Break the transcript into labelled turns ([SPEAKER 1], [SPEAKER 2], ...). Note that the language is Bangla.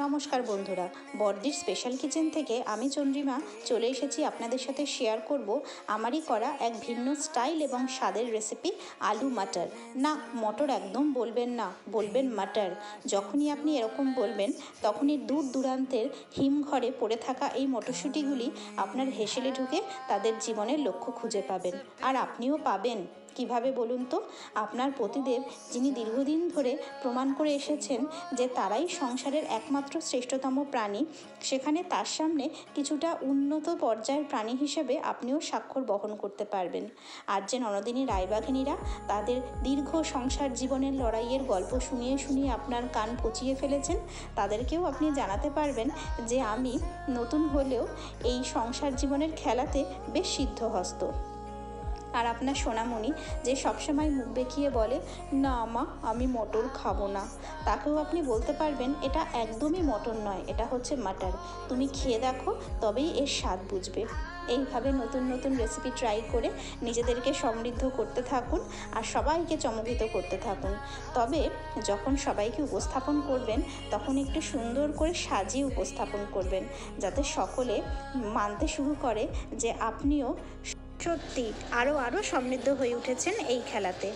[SPEAKER 1] নমস্কার বন্ধুরা, বড়দির স্পেশাল কিচেন থেকে আমি চন্দ্রিমা চলে এসেছি আপনাদের সাথে শেয়ার করব আমারই করা এক ভিন্ন স্টাইল এবং স্বাদের রেসিপি আলু মাটার। না, মটর একদম বলবেন না, বলবেন মাটার। যখনই আপনি এরকম বলবেন তখনই দূর দূরান্তের হিমঘরে পড়ে থাকা এই মটরশুঁটিগুলি আপনার হেসেলে ঢুকে তাদের জীবনের লক্ষ্য খুঁজে পাবেন। আর আপনিও পাবেন। কিভাবে বলুন তো? আপনার পতিদেব, যিনি দীর্ঘদিন ধরে প্রমাণ করে এসেছেন যে তারাই সংসারের একমাত্র শ্রেষ্ঠতম প্রাণী, সেখানে তার সামনে কিছুটা উন্নত পর্যায়ের প্রাণী হিসেবে আপনিও স্বাক্ষর বহন করতে পারবেন। আর যে ননদিনী রায়বাঘিনীরা তাদের দীর্ঘ সংসার জীবনের লড়াইয়ের গল্প শুনিয়ে শুনিয়ে আপনার কান পচিয়ে ফেলেছেন, তাদেরকেও আপনি জানাতে পারবেন যে আমি নতুন হলেও এই সংসার জীবনের খেলাতে বেশ সিদ্ধহস্ত। আর আপনার সোনামণি যে সবসময় মুখ বেঁকিয়ে বলে, না মা আমি মটর খাবো না, তাকেও আপনি বলতে পারবেন এটা একদমই মটর নয়, এটা হচ্ছে মাটার। তুমি খেয়ে দেখো, তবেই এর স্বাদ বুঝবে। এইভাবে নতুন নতুন রেসিপি ট্রাই করে নিজেদেরকে সমৃদ্ধ করতে থাকুন আর সবাইকে চমকিত করতে থাকুন। তবে যখন সবাইকে উপস্থাপন করবেন তখন একটু সুন্দর করে সাজিয়ে উপস্থাপন করবেন, যাতে সকলে মানতে শুরু করে যে আপনিও সত্যি আরও সমৃদ্ধ হয়ে উঠেছেন এই খেলাতে।